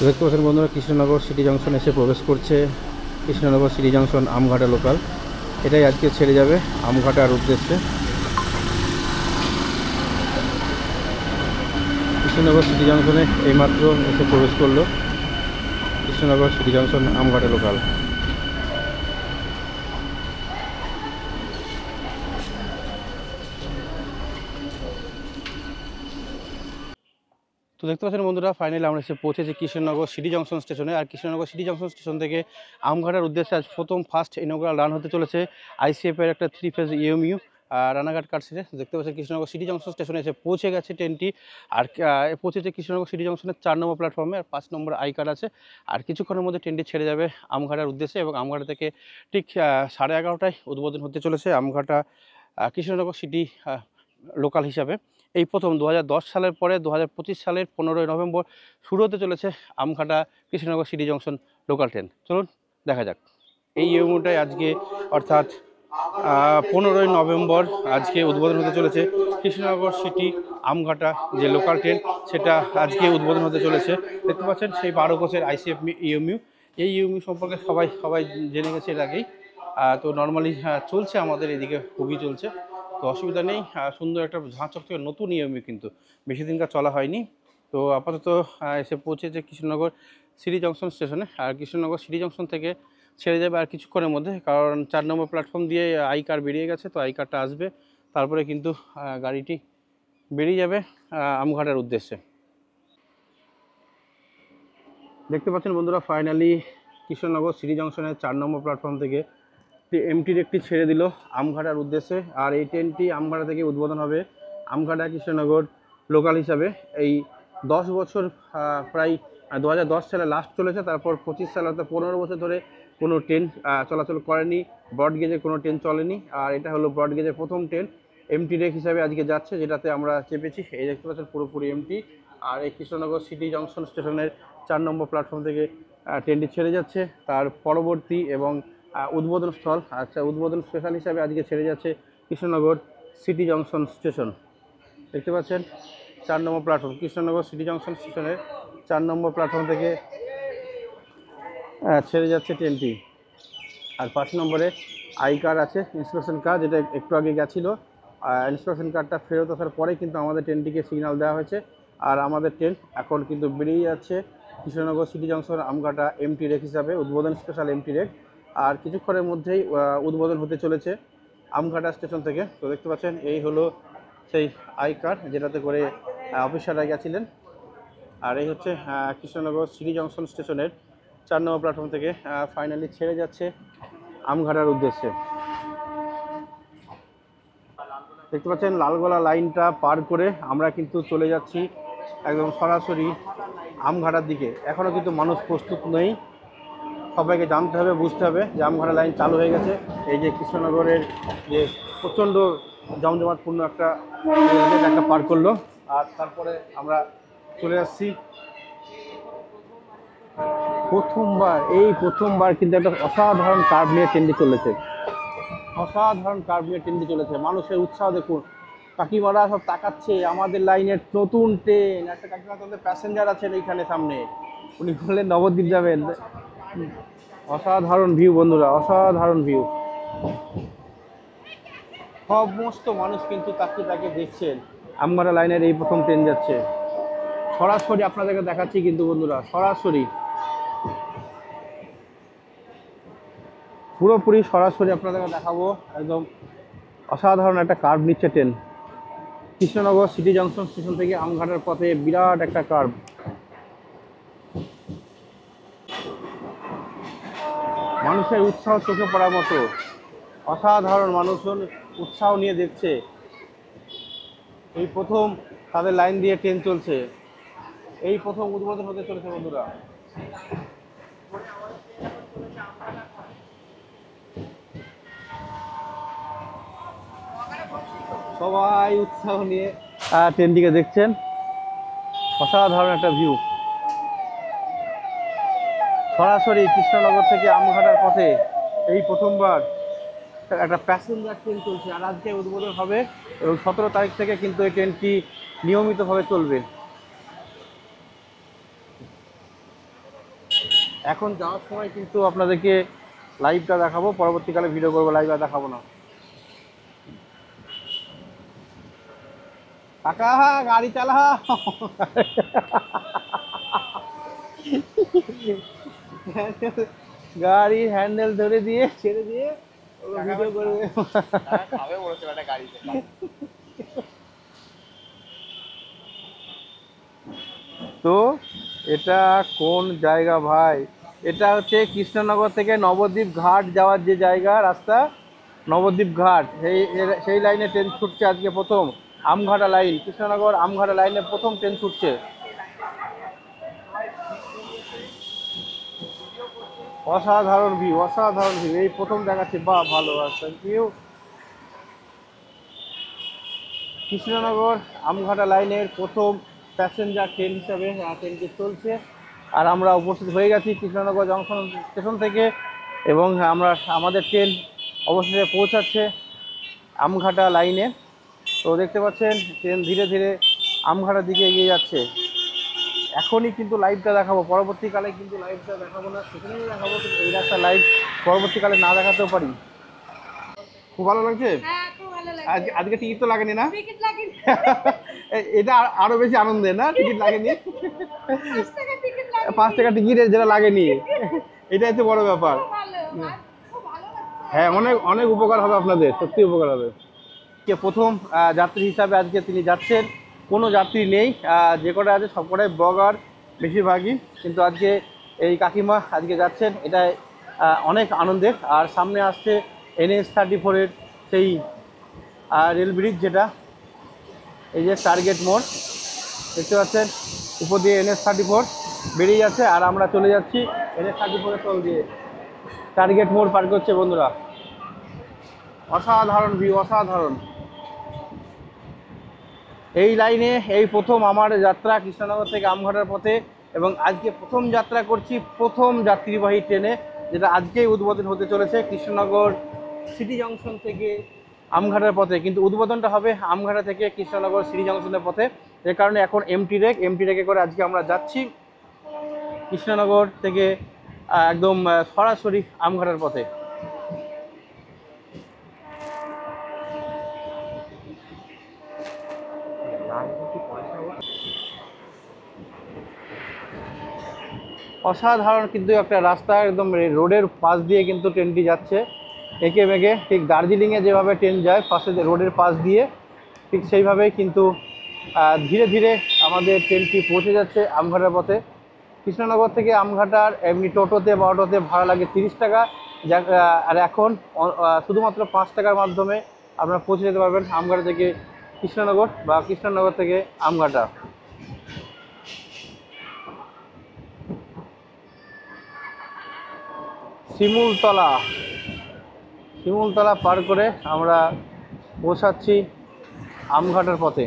দেখতে পাচ্ছেন বন্ধুরা, কৃষ্ণনগর সিটি জংশন এসে প্রবেশ করছে। Krishnanagar city junction Amghata local, এটাই আজকে ছেড়ে যাবে আমঘাটার উদ্দেশ্যে। কৃষ্ণনগর সিটি জংশনে এইমাত্র এসে প্রবেশ করলো Krishnanagar city junction Amghata local. তো দেখতে পাচ্ছেন বন্ধুরা, ফাইনালি আমরা এসে পৌঁছেছি কৃষ্ণনগর সিটি জংশন স্টেশনে। আর কৃষ্ণনগর সিটি জংশন স্টেশন থেকে আমঘাটার উদ্দেশ্যে আজ ফার্স্ট ইনঅগ্রাল রান হতে চলেছে আইসিএফের একটা 3 ফেজ ইএমইউ রানাঘাট কাটছে। দেখতে পাচ্ছেন কৃষ্ণনগর সিটি জংশন স্টেশনে এসে পৌঁছে গেছে ট্রেনটি। আর পৌঁছেছে কৃষ্ণনগর সিটি জংশনের 4 নম্বর প্ল্যাটফর্মে, আর 5 নম্বর আই কার্ড আছে। আর কিছুক্ষণের মধ্যে ট্রেনটি ছেড়ে যাবে আমঘাটার উদ্দেশ্যে, এবং আমঘাটা থেকে ঠিক 11:30টায় উদ্বোধন হতে চলেছে আমঘাটা কৃষ্ণনগর সিটি লোকাল হিসাবে। এই প্রথম 2010 সালের পরে 2025 সালের 15ই নভেম্বর শুরু হতে চলেছে Amghata Krishnanagar city junction local train. চলুন দেখা যাক। এই ইএমইউটাই আজকে অর্থাৎ 15ই নভেম্বর আজকে উদ্বোধন হতে চলেছে কৃষ্ণনগর সিটি আমঘাটা যে লোকাল ট্রেন, সেটা আজকে উদ্বোধন হতে চলেছে। দেখতে পাচ্ছেন সেই 12 কোচের আইসিএফ ইএমইউ। এই ইএমইউ সম্পর্কে সবাই জেনে গেছে এর আগেই। তো নর্মালি চলছে আমাদের এদিকে, খুবই চলছে, তো অসুবিধা নেই। সুন্দর একটা ঝাঁচক থেকে নতুন ইএমইউ, কিন্তু বেশি দিনকার চলা হয়নি। তো আপাতত এসে পৌঁছেছে কৃষ্ণনগর সিটি জংশন স্টেশনে। আর কৃষ্ণনগর সিটি জংশন থেকে ছেড়ে যাবে আর কিছুক্ষণের মধ্যে, কারণ 4 নম্বর প্ল্যাটফর্ম দিয়ে আই কার বেরিয়ে গেছে। তো আই কারটা আসবে, তারপরে কিন্তু গাড়িটি বেরিয়ে যাবে আমঘাটার উদ্দেশ্যে। দেখতে পাচ্ছেন বন্ধুরা, ফাইনালি কৃষ্ণনগর সিটি জংশনের 4 নম্বর প্ল্যাটফর্ম থেকে এমটির একটি ছেড়ে দিল আমঘাটার উদ্দেশ্যে। আর এই ট্রেনটি আমঘাটা থেকে উদ্বোধন হবে আমঘাটা কৃষ্ণনগর লোকাল হিসাবে। এই 10 বছর প্রায় 2010 সালে লাস্ট চলেছে, তারপর 25 সালে অর্থাৎ 15 বছর ধরে কোনো ট্রেন চলাচল করেনি, ব্রডগেজে কোনো ট্রেন চলেনি। আর এটা হলো ব্রডগেজের প্রথম ট্রেন এমটি রেক হিসাবে আজকে যাচ্ছে, যেটাতে আমরা চেপেছি। এই দেখতে পাচ্ছেন পুরোপুরি এমটি। আর এই কৃষ্ণনগর সিটি জংশন স্টেশনের 4 নম্বর প্ল্যাটফর্ম থেকে ট্রেনটি ছেড়ে যাচ্ছে। তার পরবর্তী এবং উদ্বোধন স্থল, উদ্বোধন স্টেশন হিসাবে আজকে ছেড়ে যাচ্ছে কৃষ্ণনগর সিটি জংশন স্টেশন। দেখতে পাচ্ছেন 4 নম্বর প্ল্যাটফর্ম, কৃষ্ণনগর সিটি জংশন স্টেশনের 4 নম্বর প্ল্যাটফর্ম থেকে ছেড়ে যাচ্ছে ট্রেনটি। আর 5 নম্বরে আই কার্ড আছে, ইন্সপেকশন কার্ড, যেটা একটু আগে গেছিলো। ইন্সপেকশন কার্ডটা ফেরত আসার পরেই কিন্তু আমাদের ট্রেনটিকে সিগন্যাল দেওয়া হয়েছে। আর আমাদের ট্রেন এখন কিন্তু বেরিয়ে যাচ্ছে Krishnanagar city junction Amghata MT rake হিসাবে, উদ্বোধন স্পেশাল এমটি রেক। আর কিছুক্ষণের মধ্যেই উদ্বোধন হতে চলেছে আমঘাটা স্টেশন থেকে। তো দেখতে পাচ্ছেন এই হলো সেই আই কার্ড, যেটাতে করে অফিসাররা গেছিলেন। আর এই হচ্ছে কৃষ্ণনগর সিটি জংশন স্টেশনের 4 নম্বর প্ল্যাটফর্ম থেকে ফাইনালি ছেড়ে যাচ্ছে আমঘাটার উদ্দেশ্যে। দেখতে পাচ্ছেন লালগোলা লাইনটা পার করে আমরা কিন্তু চলে যাচ্ছি একদম সরাসরি আমঘাটার দিকে। এখনও কিন্তু মানুষ প্রস্তুত নেই, সবাইকে জানতে হবে, বুঝতে হবে যে আমঘাটা লাইন চালু হয়ে গেছে। এই যে কৃষ্ণনগরের যে প্রচণ্ড জমজমাটপূর্ণ একটা পার করলো। আর তারপরে আমরা চলে আসছি প্রথমবার কিন্তু একটা অসাধারণ কার্ভ নিয়ে ট্রেনটি চলেছে। মানুষের উৎসাহ দেখুন, কাকিমারা সব তাকাচ্ছে আমাদের লাইনের নতুন ট্রেন। একটা কাকিমা, তাদের প্যাসেঞ্জার আছেন এইখানে সামনে, উনি বললেন নবদ্বীপ যাবেন। অসাধারণ ভিউ বন্ধুরা, অসাধারণ ভিউ। সমস্ত মানুষ কিন্তু তাকে দেখছেন, আমঘাটা লাইনের এই প্রথম ট্রেন যাচ্ছে। সরাসরি আপনাদেরকে দেখাচ্ছি কিন্তু বন্ধুরা, সরাসরি পুরোপুরি সরাসরি আপনাদেরকে দেখাবো। একদম অসাধারণ একটা কার্ভ নিচ্ছে train Krishnanagar city junction station থেকে আমঘাটার পথে। বিরাট একটা কার্ভ, মানুষের উৎসাহ চোখে পড়ার মতো। অসাধারণ মানুষজন উৎসাহ নিয়ে দেখছে, এই প্রথম তাদের লাইন দিয়ে ট্রেন চলছে, এই প্রথম উদ্বোধন হতে চলেছে বন্ধুরা। সবাই উৎসাহ নিয়ে ট্রেনটিকে দেখছেন। অসাধারণ একটা ভিউ, সরাসরি কৃষ্ণনগর থেকে আমঘাটার পথে এই প্রথমবার একটা প্যাসেঞ্জার ট্রেন চলছে। আর আজকে উদ্বোধন হবে এবং 17 তারিখ থেকে কিন্তু এই ট্রেনটি নিয়মিতভাবে চলবে। এখন যাওয়ার সময় কিন্তু আপনাদেরকে লাইভটা দেখাবো, পরবর্তীকালে ভিডিও করবো, লাইভ আর দেখাবো না। কাকা গাড়ি চালা গাড়ির হ্যান্ডেল ধরে দিয়ে ছেড়ে দিয়ে ভিডিও করবে। তো এটা কোন জায়গা ভাই? এটা হচ্ছে কৃষ্ণনগর থেকে নবদ্বীপ ঘাট যাওয়ার যে জায়গা, রাস্তা নবদ্বীপ ঘাট, সেই লাইনে ট্রেন ছুটছে আজকে প্রথম। আমঘাটা লাইন, কৃষ্ণনগর আমঘাটা লাইনে প্রথম ট্রেন ছুটছে। অসাধারণ ভিউ, অসাধারণ ভিউ, এই প্রথম দেখাচ্ছি। বাহ, ভালো, থ্যাংক ইউ। কৃষ্ণনগর আমঘাটা লাইনের প্রথম প্যাসেঞ্জার ট্রেন হিসাবে ট্রেনটি চলছে, আর আমরা উপস্থিত হয়ে গেছি কৃষ্ণনগর জংশন স্টেশন থেকে, এবং আমাদের ট্রেন অবশেষে পৌঁছাচ্ছে আমঘাটা লাইনে। তো দেখতে পাচ্ছেন ট্রেন ধীরে ধীরে আমঘাটার দিকে এগিয়ে যাচ্ছে। এখনই কিন্তু লাইভটা দেখাবো, পরবর্তীকালে কিন্তু লাইভটা দেখাবো না, সেখানেই দেখাবো, কিন্তু এই রাস্তার লাইভ পরবর্তীকালে না দেখাতেও পারি। খুব ভালো লাগছে। আজকে টিকিট তো লাগেনি না? এটা আরো বেশি আনন্দের না, টিকিট লাগেনি। 5 টাকা টিকিট যেটা লাগেনি, এটা হচ্ছে বড় ব্যাপার। হ্যাঁ, অনেক অনেক উপকার হবে আপনাদের, সত্যি উপকার হবে। প্রথম যাত্রী হিসাবে আজকে তিনি যাচ্ছেন, কোনো যাত্রী নেই, যে কটা আছে সব কটাই ব্লগার বেশিরভাগই, কিন্তু আজকে এই কাকিমা আজকে যাচ্ছেন, এটা অনেক আনন্দের। আর সামনে আসছে NH-34-এর সেই রেল ব্রিজ, যেটা এই যে টার্গেট মোড় দেখতে পাচ্ছেন, উপর দিয়ে NH-34 বেরিয়ে যাচ্ছে, আর আমরা চলে যাচ্ছি NH-34-এর তল দিয়ে। টার্গেট মোড় পার করছে বন্ধুরা। অসাধারণ ভিউ, অসাধারণ। এই লাইনে এই প্রথম আমার যাত্রা কৃষ্ণনগর থেকে আমঘাটার পথে, এবং আজকে প্রথম যাত্রা করছি প্রথম যাত্রীবাহী ট্রেনে, যেটা আজকেই উদ্বোধন হতে চলেছে কৃষ্ণনগর সিটি জংশন থেকে আমঘাটার পথে। কিন্তু উদ্বোধনটা হবে আমঘাটা থেকে কৃষ্ণনগর সিটি জংশনের পথে, যে কারণে এখন এমটি রেকে করে আজকে আমরা যাচ্ছি কৃষ্ণনগর থেকে একদম সরাসরি আমঘাটার পথে। অসাধারণ কিন্তু একটা রাস্তা, একদম রোডের পাশ দিয়ে কিন্তু ট্রেনটি যাচ্ছে এঁকে বেঁকে, ঠিক দার্জিলিংয়ে যেভাবে ট্রেন যায় পাশে রোডের পাশ দিয়ে, ঠিক সেইভাবেই কিন্তু ধীরে ধীরে আমাদের ট্রেনটি পৌঁছে যাচ্ছে আমঘাটার পথে। কৃষ্ণনগর থেকে আমঘাটার এমনি টোটোতে বা অটোতে ভাড়া লাগে 30 টাকা, আর এখন শুধুমাত্র 5 টাকার মাধ্যমে আপনারা পৌঁছে যেতে পারবেন আমঘাটা থেকে কৃষ্ণনগর, বা কৃষ্ণনগর থেকে আমঘাটা। শিমুলতলা পার করে আমরা পৌঁছাচ্ছি আমঘাটার পথে।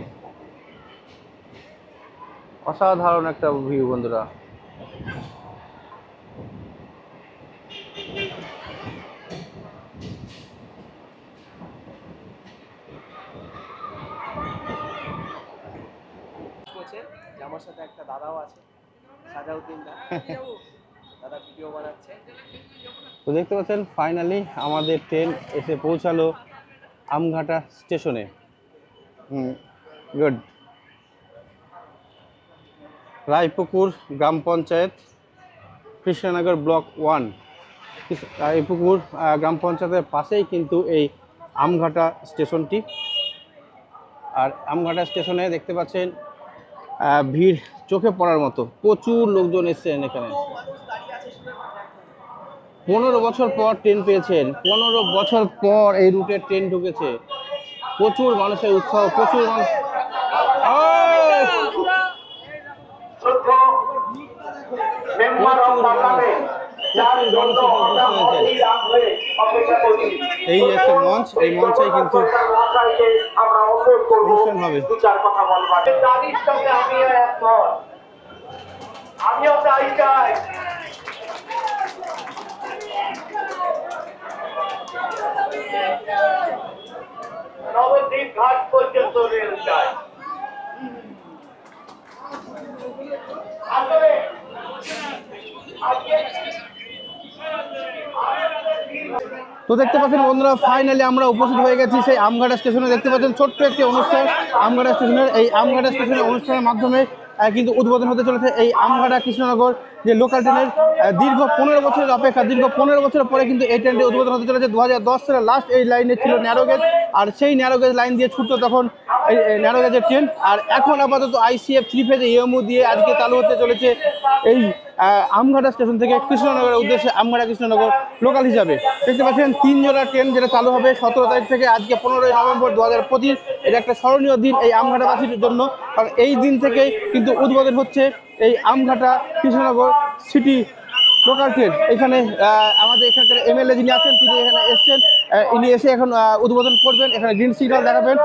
অসাধারণ একটা ভিউ বন্ধুরা। আমার সাথে একটা দাদাও আছে, সাজাউদ্দিন দা, দাদা ভিডিও বানাচ্ছে। তো দেখতে পাচ্ছেন ফাইনালি আমাদের ট্রেন এসে পৌঁছালো আমঘাটা স্টেশনে। গুড। রায়পুকুর গ্রাম পঞ্চায়েত, কৃষ্ণনগর ব্লক 1। রায়পুকুর গ্রাম পঞ্চায়েতের পাশেই কিন্তু এই আমঘাটা স্টেশনটি। আর আমঘাটা স্টেশনে দেখতে পাচ্ছেন ভিড় চোখে পড়ার মতো, প্রচুর লোকজন এসেছেন এখানে। 15 বছর পর ট্রেন পেয়েছেন, 15 বছর পর এই রুটে ট্রেন ঢুকেছে। প্রচুর মানুষের উৎসাহ, প্রচুর মানুষ। এই একটা মঞ্চ, এই মঞ্চে কিন্তু অনুষ্ঠান হবে। আমিও তাই চাই। নবদ্বীপ ঘাট পর্যন্ত রেল চাই। আসলে আজকে তো দেখতে পাচ্ছেন বন্ধুরা, ফাইনালি আমরা উপস্থিত হয়ে গেছি সেই আমঘাটা স্টেশনে। দেখতে পাচ্ছেন ছোট্ট একটি অনুষ্ঠান আমঘাটা স্টেশনের। এই আমঘাটা স্টেশনের অনুষ্ঠানের মাধ্যমে কিন্তু উদ্বোধন হতে চলেছে এই আমঘাটা কৃষ্ণনগর যে লোকাল ট্রেনের দীর্ঘ 15 বছরের অপেক্ষা। দীর্ঘ 15 বছর পরে কিন্তু এই ট্রেনটি উদ্বোধন হতে চলেছে। 2010 সালে লাস্ট এই লাইনে ছিল ন্যারো গেজ, আর সেই ন্যারো গেজ লাইন দিয়ে ছুটতো তখন এই ন্যারো গেজের ট্রেন। আর এখন আপাতত ICF 3 ফেজ ইএমইউ দিয়ে আজকে চালু হতে চলেছে এই আমঘাটা স্টেশন থেকে কৃষ্ণনগরের উদ্দেশ্যে আমঘাটা কৃষ্ণনগর লোকাল হিসাবে। দেখতে পাচ্ছেন 3 জোড়া ট্রেন যেটা চালু হবে 17 তারিখ থেকে। আজকে 15ই নভেম্বর 2025। এটা একটা স্মরণীয় দিন এই আমঘাটাবাসীর জন্য, কারণ এই দিন থেকেই কিন্তু উদ্বোধন হচ্ছে এই Amghata Krishnanagar city local train. এখানে আমাদের এখানকার MLA যিনি আছেন তিনি এখানে এসছেন, ইনি এসে এখন উদ্বোধন করবেন, এখানে গ্রিন সিগন্যাল দেখাবেন।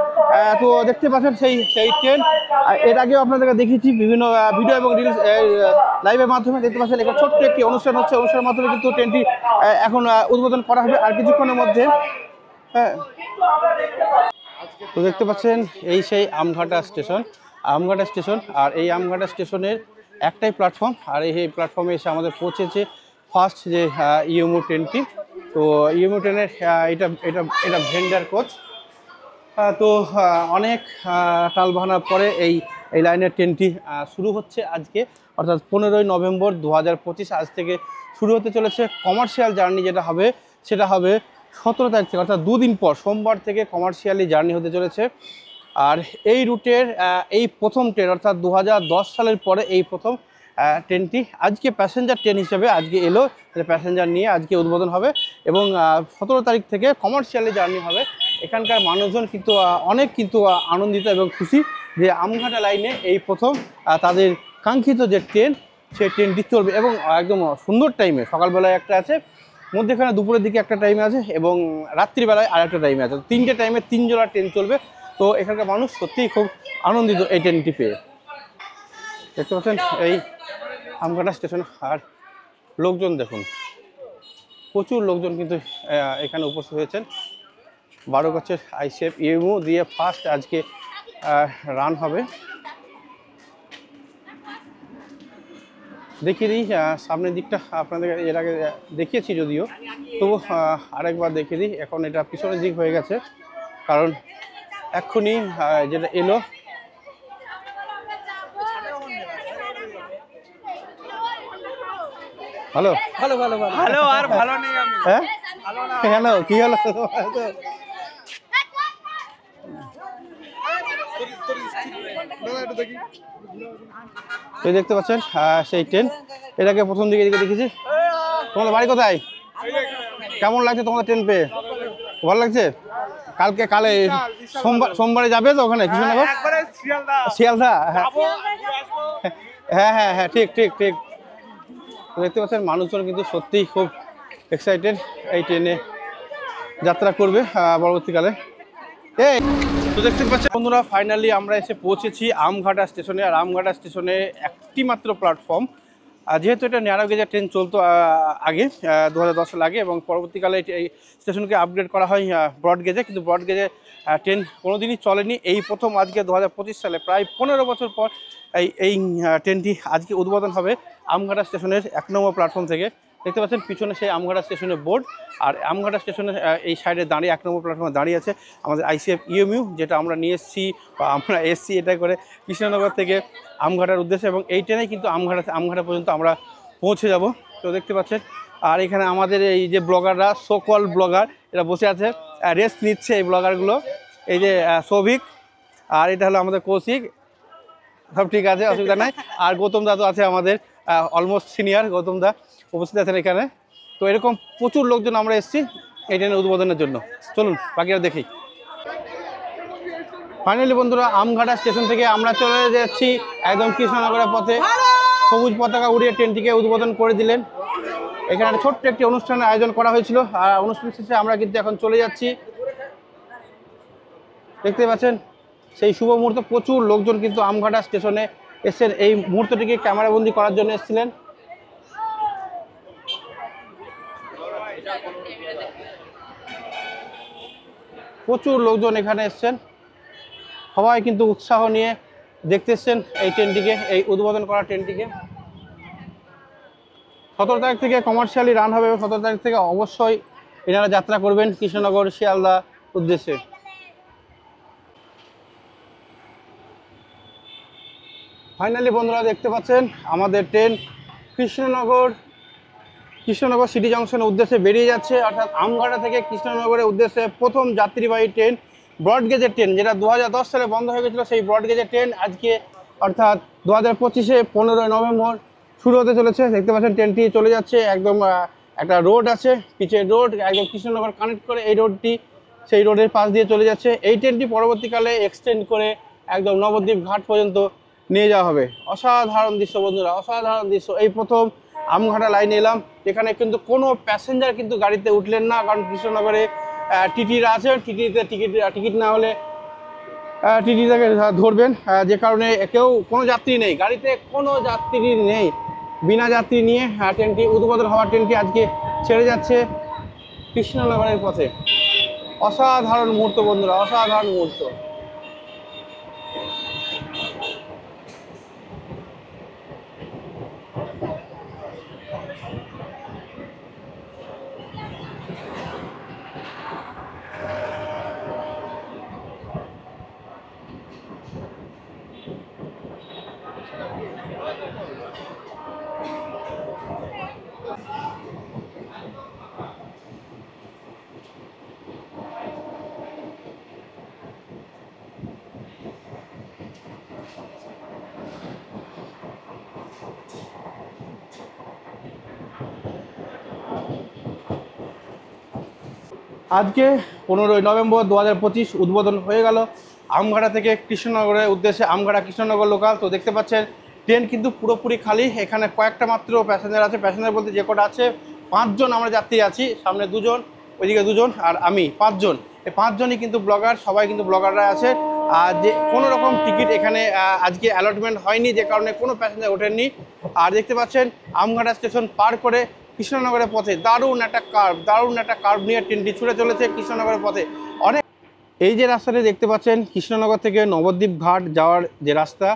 তো দেখতে পাচ্ছেন সেই ট্রেন এর আগেও আপনাদেরকে দেখিয়েছি বিভিন্ন ভিডিও এবং রিলস লাইভের মাধ্যমে। দেখতে পাচ্ছেন এখানে ছোট্ট একটি অনুষ্ঠান হচ্ছে, অনুষ্ঠানের মাধ্যমে কিন্তু ট্রেনটি এখন উদ্বোধন করা হবে আর কিছুক্ষণের মধ্যে। হ্যাঁ, তো দেখতে পাচ্ছেন এই সেই আমঘাটা স্টেশন, আমঘাটা স্টেশন। আর এই আমঘাটা স্টেশনের একটাই প্ল্যাটফর্ম, আর এই প্ল্যাটফর্মে এসে আমাদের পৌঁছেছে ফার্স্ট যে ইএমইউ ট্রেনটি। তো ইএমইউ ট্রেনের এটা এটা এটা ভেন্ডার কোচ। তো অনেক টালবাহানার পরে এই লাইনের ট্রেনটি শুরু হচ্ছে আজকে, অর্থাৎ 15ই নভেম্বর 2025। আজ থেকে শুরু হতে চলেছে কমার্শিয়াল জার্নি। যেটা হবে সেটা হবে 17 তারিখ থেকে, অর্থাৎ 2 দিন পর সোমবার থেকে কমার্শিয়ালি জার্নি হতে চলেছে। আর এই রুটের এই প্রথম ট্রেন, অর্থাৎ 2010 সালের পরে এই প্রথম ট্রেনটি আজকে প্যাসেঞ্জার ট্রেন হিসেবে আজকে এলো। প্যাসেঞ্জার নিয়ে আজকে উদ্বোধন হবে এবং 17 তারিখ থেকে কমার্শিয়ালি জার্নি হবে। এখানকার মানুষজন কিন্তু অনেক কিন্তু আনন্দিত এবং খুশি যে আমঘাটা লাইনে এই প্রথম তাদের কাঙ্ক্ষিত যে ট্রেন সেই ট্রেনটি চলবে এবং একদম সুন্দর টাইমে। সকালবেলায় একটা আছে, মধ্যেখানে দুপুরের দিকে একটা টাইমে আছে এবং রাত্রিবেলায় আরেকটা টাইমে আছে। 3টে টাইমে 3 জোড়া ট্রেন চলবে। তো এখানকার মানুষ সত্যিই খুব আনন্দিত এই ট্রেনটি পেয়ে। দেখতে পাচ্ছেন এই আমঘাটা স্টেশন। আর লোকজন দেখুন, প্রচুর লোকজন কিন্তু এখানে উপস্থিত হয়েছেন। 12 গাছের ICF ইএমইউ দিয়ে ফার্স্ট আজকে রান হবে। দেখিয়ে দিই সামনের দিকটা, আপনাদের এর আগে দেখিয়েছি যদিও, তবু আরেকবার দেখিয়ে দিই। এখন এটা পিছনের দিক হয়ে গেছে, কারণ এক্ষুনি যেটা এলো ভালো ভালো ভালো ভালো ভালো আর ভালো নেই আমি। হ্যাঁ, কেন কি হলো? এই দেখতে পাচ্ছেন সেই ট্রেন। এর আগে প্রথম দিকে দেখেছি। তোমাদের বাড়ি কোথায়? কেমন লাগছে তোমাদের ট্রেন পেয়ে? ভালো লাগছে? কালে সোমবারে যাবে তো ওখানে কৃষ্ণনগর, শিয়ালদা? হ্যাঁ হ্যাঁ হ্যাঁ, ঠিক ঠিক ঠিক। দেখতে পাচ্ছেন মানুষজন কিন্তু সত্যিই খুব এক্সাইটেড এই ট্রেনে যাত্রা করবে পরবর্তীকালে। এই তো দেখতে পাচ্ছেন বন্ধুরা, ফাইনালি আমরা এসে পৌঁছেছি আমঘাটা স্টেশনে। আর আমঘাটা স্টেশনে একটি মাত্র প্ল্যাটফর্ম, যেহেতু এটা ন্যারো গেজের ট্রেন চলতো আগে 2010 সাল আগে, এবং পরবর্তীকালে এই স্টেশনকে আপগ্রেড করা হয় ব্রড গেজে। কিন্তু ব্রড গেজে ট্রেন কোনোদিনই চলেনি, এই প্রথম আজকে 2025 সালে প্রায় 15 বছর পর এই ট্রেনটি আজকে উদ্বোধন হবে আমঘাটা স্টেশনের 1 নম্বর প্ল্যাটফর্ম থেকে। দেখতে পাচ্ছেন পিছনে সেই আমঘাটা স্টেশনের বোর্ড, আর আমঘাটা স্টেশনের এই সাইডে দাঁড়িয়ে 1 নম্বর প্ল্যাটফর্মে দাঁড়িয়ে আছে আমাদের ICF ইএমইউ, যেটা আমরা নিয়ে এসেছি বা আমরা এসছি এটা করে কৃষ্ণনগর থেকে আমঘাটার উদ্দেশ্যে, এবং এই ট্রেনেই কিন্তু আমঘাটা পর্যন্ত আমরা পৌঁছে যাব। তো দেখতে পাচ্ছেন, আর এখানে আমাদের এই যে ব্লগাররা, সোকল ব্লগার, এরা বসে আছে, রেস্ট নিচ্ছে এই ব্লগারগুলো। এই যে সৌভিক, আর এটা হলো আমাদের কৌশিক, সব ঠিক আছে, অসুবিধা নাই। আর গৌতম দা তো আছে আমাদের, অলমোস্ট সিনিয়র গৌতম দা উপস্থিত আছেন এখানে। তো এরকম প্রচুর লোকজন আমরা এসেছি এই ট্রেনের উদ্বোধনের জন্য। চলুন বাকিরা দেখি। ফাইনালি বন্ধুরা, আমঘাটা স্টেশন থেকে আমরা চলে যাচ্ছি একদম কৃষ্ণনগরের পথে। সবুজ পতাকা উড়িয়ে ট্রেনটিকে উদ্বোধন করে দিলেন। এখানে ছোট্ট একটি অনুষ্ঠানের আয়োজন করা হয়েছিল, আর অনুষ্ঠান শেষে আমরা কিন্তু এখন চলে যাচ্ছি। দেখতে পাচ্ছেন সেই শুভ মুহূর্তে প্রচুর লোকজন কিন্তু আমঘাটা স্টেশনে এসেছেন এই মুহূর্তটিকে ক্যামেরাবন্দি করার জন্য এসেছিলেন। প্রচুর লোকজন এখানে এসেছেন, সবাই কিন্তু উৎসাহ নিয়ে দেখতে এসেছেন এই ট্রেনটিকে, এই উদ্বোধন করা ট্রেনটিকে। 17 তারিখ থেকে কমার্শিয়ালি রান হবে এবং 17 তারিখ থেকে অবশ্যই এনারা যাত্রা করবেন কৃষ্ণনগর শিয়ালদা উদ্দেশ্যে। ফাইনালি বন্ধুরা দেখতে পাচ্ছেন আমাদের ট্রেন কৃষ্ণনগর সিটি জাংশনের উদ্দেশ্যে বেরিয়ে যাচ্ছে, অর্থাৎ আমঘাটা থেকে কৃষ্ণনগরের উদ্দেশ্যে প্রথম যাত্রীবাহী ট্রেন, ব্রডগেজের ট্রেন, যেটা 2010 সালে বন্ধ হয়ে গেছিলো। সেই ব্রডগেজের ট্রেন আজকে অর্থাৎ 2025-এ 15ই নভেম্বর শুরু হতে চলেছে। দেখতে পাচ্ছেন ট্রেনটি চলে যাচ্ছে একদম, একটা রোড আছে পিচের রোড, একদম কৃষ্ণনগর কানেক্ট করে এই রোডটি, সেই রোডের পাশ দিয়ে চলে যাচ্ছে। এই ট্রেনটি পরবর্তীকালে এক্সটেন্ড করে একদম নবদ্বীপ ঘাট পর্যন্ত নিয়ে যাওয়া হবে। অসাধারণ দৃশ্য বন্ধুরা, অসাধারণ দৃশ্য। এই প্রথম আমঘাটা লাইনে এলাম, এখানে কিন্তু কোনো প্যাসেঞ্জার কিন্তু গাড়িতে উঠলেন না, কারণ কৃষ্ণনগরে টিটিরা আছে, টিটিতে টিকিট না হলে টিটিটাকে ধরবেন, যে কারণে কেউ কোনো যাত্রী নেই গাড়িতে, কোনো যাত্রী নেই। বিনা যাত্রী নিয়ে ট্রেনটি উদ্বোধন হওয়ার ট্রেনটি আজকে ছেড়ে যাচ্ছে কৃষ্ণনগরের পথে। অসাধারণ মুহূর্ত বন্ধুরা, অসাধারণ মুহূর্ত। আজকে 15ই নভেম্বর 2025 উদ্বোধন হয়ে গেল আমঘাটা থেকে কৃষ্ণনগরের উদ্দেশ্যে, আমঘাটা কৃষ্ণনগর লোকাল। তো দেখতে পাচ্ছেন ট্রেন কিন্তু পুরোপুরি খালি, এখানে কয়েকটা মাত্র প্যাসেঞ্জার আছে। প্যাসেঞ্জার বলতে যে কটা আছে, 5 জন আমরা যাত্রী আছি, সামনে 2 জন, ওইদিকে 2 জন, আর আমি 5 জন। এই 5 জনই কিন্তু ব্লগার, সবাই কিন্তু ব্লগাররা আছে। আর যে কোনো রকম টিকিট এখানে আজকে অ্যালটমেন্ট হয়নি, যে কারণে কোনো প্যাসেঞ্জার ওঠেননি। আর দেখতে পাচ্ছেন আমঘাটা স্টেশন পার করে কৃষ্ণনগরের পথে দারুণ একটা কার্ভ নিয়ে ট্রেনটি ছুটে চলেছে কৃষ্ণনগরের পথে। অনেক এই যে রাস্তাটি দেখতে পাচ্ছেন কৃষ্ণনগর থেকে নবদ্বীপ ঘাট যাওয়ার যে রাস্তা,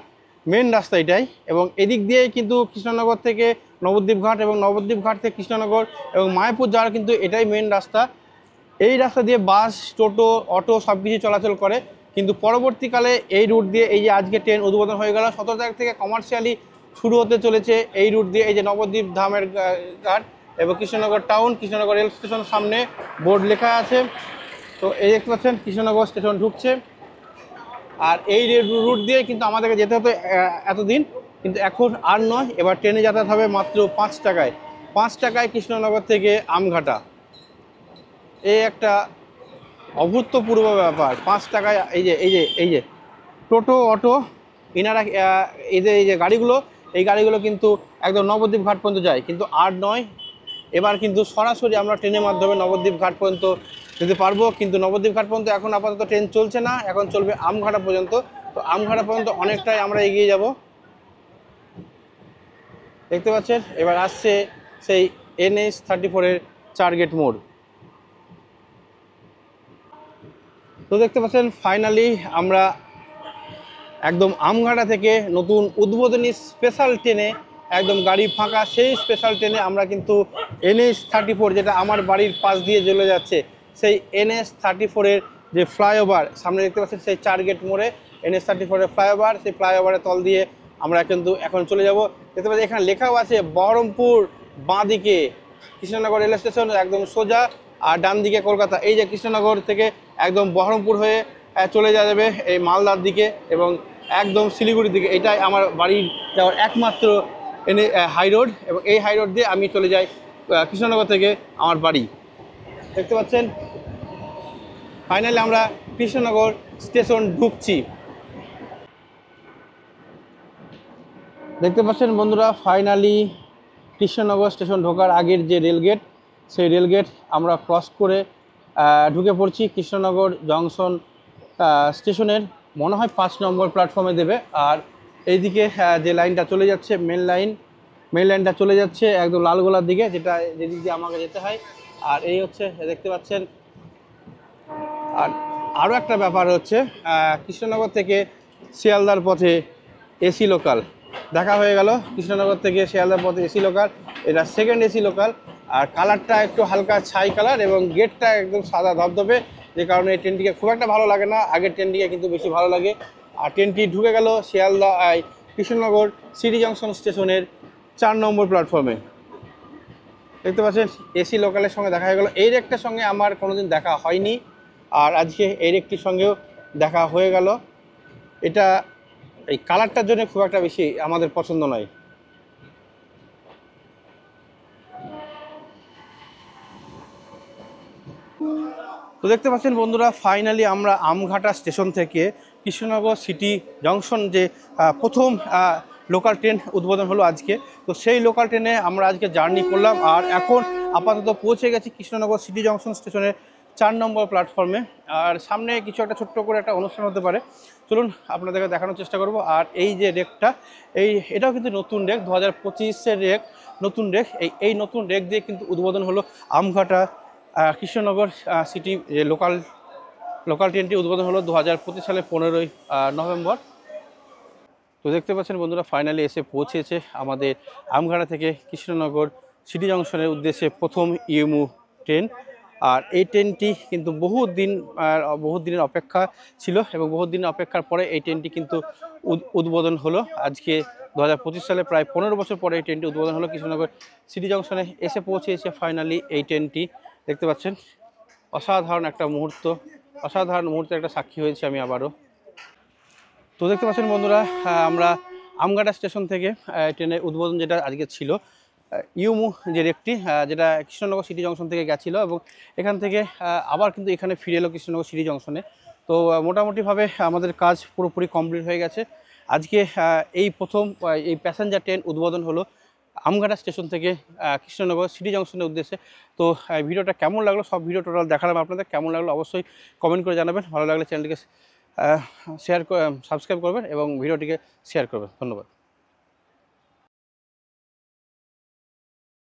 মেন রাস্তা এটাই, এবং এদিক দিয়েই কিন্তু কৃষ্ণনগর থেকে নবদ্বীপ ঘাট এবং নবদ্বীপ ঘাট থেকে কৃষ্ণনগর এবং মায়াপুর যাওয়ার কিন্তু এটাই মেন রাস্তা। এই রাস্তা দিয়ে বাস, টোটো, অটো সব কিছু চলাচল করে, কিন্তু পরবর্তীকালে এই রুট দিয়ে এই যে আজকে ট্রেন উদ্বোধন হয়ে গেল 17 তারিখ থেকে কমার্শিয়ালি শুরু হতে চলেছে এই রুট দিয়ে। এই যে নবদ্বীপ ধামের ঘাট এবং কৃষ্ণনগর টাউন, কৃষ্ণনগর রেল স্টেশনের সামনে বোর্ড লেখা আছে। তো এই দেখতে পাচ্ছেন কৃষ্ণনগর স্টেশন ঢুকছে, আর এই রুট দিয়ে কিন্তু আমাদেরকে যেতে হতো এতদিন, কিন্তু এখন আর নয়। এবার ট্রেনে যাতায়াত হবে মাত্র 5 টাকায়, 5 টাকায় কৃষ্ণনগর থেকে আমঘাটা। এই একটা অভূতপূর্ব ব্যাপার, 5 টাকায়। এই যে টোটো, অটো, এনারা এই যে গাড়িগুলো, এই গাড়িগুলো কিন্তু একদম নবদ্বীপ ঘাট পর্যন্ত যায়, কিন্তু আর নয়। এবার কিন্তু সরাসরি আমরা ট্রেনের মাধ্যমে নবদ্বীপ ঘাট পর্যন্ত যেতে পারবো, কিন্তু নবদ্বীপ ঘাট পর্যন্ত এখন আপাতত ট্রেন চলছে না, এখন চলবে আমঘাটা পর্যন্ত। তো আমঘাটা পর্যন্ত অনেকটাই আমরা এগিয়ে যাব। দেখতে পাচ্ছেন এবার আসছে সেই NH-34-এর 4 গেট মোড়। তো দেখতে পাচ্ছেন ফাইনালি আমরা একদম আমঘাটা থেকে নতুন উদ্বোধনী স্পেশাল ট্রেনে, একদম গাড়ি ফাঁকা সেই স্পেশাল ট্রেনে আমরা কিন্তু NH-34, যেটা আমার বাড়ির পাশ দিয়ে চলে যাচ্ছে, সেই NH-34-এর যে ফ্লাইওভার সামনে দেখতে পাচ্ছেন, সেই 4 গেট মোড়ে NH-34-এর ফ্লাইওভার, সেই ফ্লাইওভারের তল দিয়ে আমরা কিন্তু এখন চলে যাব। দেখতে পাচ্ছি এখানে লেখাও আছে বহরমপুর, বাঁদিকে কৃষ্ণনগর রেল স্টেশন একদম সোজা, আর ডান দিকে কলকাতা। এই যে কৃষ্ণনগর থেকে একদম বহরমপুর হয়ে চলে যাবে এই মালদার দিকে এবং একদম শিলিগুড়ির দিকে। এটাই আমার বাড়ির যাওয়ার একমাত্র হাই রোড, এবং এই হাই রোড দিয়ে আমি চলে যাই কৃষ্ণনগর থেকে আমার বাড়ি। দেখতে পাচ্ছেন ফাইনালি আমরা কৃষ্ণনগর স্টেশন ঢুকছি। দেখতে পাচ্ছেন বন্ধুরা ফাইনালি কৃষ্ণনগর স্টেশন ঢোকার আগের যে রেলগেট, সেই রেলগেট আমরা ক্রস করে ঢুকে পড়ছি কৃষ্ণনগর জংশন স্টেশনের, মনে হয় 5 নম্বর প্ল্যাটফর্মে দেবে। আর এইদিকে যে লাইনটা চলে যাচ্ছে মেন লাইনটা চলে যাচ্ছে একদম লালগোলার দিকে, যেদিক দিয়ে আমাকে যেতে হয়। আর এই হচ্ছে দেখতে পাচ্ছেন। আর আরও একটা ব্যাপার হচ্ছে কৃষ্ণনগর থেকে শিয়ালদার পথে এসি লোকাল দেখা হয়ে গেল। কৃষ্ণনগর থেকে শিয়ালদার পথে এসি লোকাল, এটা সেকেন্ড এসি লোকাল। আর কালারটা একটু হালকা ছাই কালার এবং গেটটা একদম সাদা ধবধবে, যে কারণে এই ট্রেনটিকে খুব একটা ভালো লাগে না, আগের ট্রেনটিকে কিন্তু বেশি ভালো লাগে। আর ট্রেনটি ঢুকে গেল শিয়ালদা কৃষ্ণনগর সিটি জংশন স্টেশনের 4 নম্বর প্ল্যাটফর্মে। দেখতে পাচ্ছেন এসি লোকালের সঙ্গে দেখা হয়ে গেল। এই রেকটার সঙ্গে আমার কোনোদিন দেখা হয়নি, আর আজকে এই রেকটির সঙ্গেও দেখা হয়ে গেল। এটা এই কালারটার জন্য খুব একটা বেশি আমাদের পছন্দ নয়। তো দেখতে পাচ্ছেন বন্ধুরা, ফাইনালি আমরা আমঘাটা স্টেশন থেকে কৃষ্ণনগর সিটি জংশন যে প্রথম লোকাল ট্রেন উদ্বোধন হলো আজকে, তো সেই লোকাল ট্রেনে আমরা আজকে জার্নি করলাম। আর এখন আপাতত পৌঁছে গেছি কৃষ্ণনগর সিটি জংশন স্টেশনের 4 নম্বর প্ল্যাটফর্মে। আর সামনে কিছু একটা ছোট্ট করে একটা অনুষ্ঠান হতে পারে, চলুন আপনাদেরকে দেখানোর চেষ্টা করব। আর এই যে রেকটা, এটাও কিন্তু নতুন রেক, 2025-এর রেক, নতুন রেক। এই নতুন রেক দিয়ে কিন্তু উদ্বোধন হলো আমঘাটা কৃষ্ণনগর সিটি যে লোকাল ট্রেনটি উদ্বোধন হলো 2025 সালে 15ই নভেম্বর। তো দেখতে পাচ্ছেন বন্ধুরা, ফাইনালি এসে পৌঁছেছে আমাদের আমঘাটা থেকে কৃষ্ণনগর সিটি জংশনের উদ্দেশ্যে প্রথম ইএমইউ ট্রেন। আর এই ট্রেনটি কিন্তু বহুত দিনের অপেক্ষা ছিল, এবং বহুত দিনের অপেক্ষার পরে এই ট্রেনটি কিন্তু উদ্বোধন হলো আজকে 2025 সালে, প্রায় 15 বছর পরে এই ট্রেনটি উদ্বোধন হলো কৃষ্ণনগর সিটি জংশনে এসে পৌঁছেছে ফাইনালি এই ট্রেনটি। দেখতে পাচ্ছেন অসাধারণ একটা মুহূর্ত, অসাধারণ মুহূর্তের একটা সাক্ষী হয়েছে আমি আবারও। তো দেখতে পাচ্ছেন বন্ধুরা, আমরা আমঘাটা স্টেশন থেকে ট্রেনের উদ্বোধন যেটা আজকে ছিল, ইউমু যে রেকটি যেটা কৃষ্ণনগর সিটি জংশন থেকে গেছিলো, এবং এখান থেকে আবার কিন্তু এখানে ফিরে এলো কৃষ্ণনগর সিটি জংশনে। তো মোটামুটিভাবে আমাদের কাজ পুরোপুরি কমপ্লিট হয়ে গেছে। আজকে এই প্রথম এই প্যাসেঞ্জার ট্রেন উদ্বোধন হলো আমঘাটা স্টেশন থেকে কৃষ্ণনগর সিটি জংশনের উদ্দেশ্যে। তো ভিডিওটা কেমন লাগলো, সব ভিডিও টোটাল দেখালাম আপনাদের, কেমন লাগলো অবশ্যই কমেন্ট করে জানাবেন। ভালো লাগলে চ্যানেলটিকে সাবস্ক্রাইব করবেন এবং ভিডিওটিকে শেয়ার করবেন। ধন্যবাদ।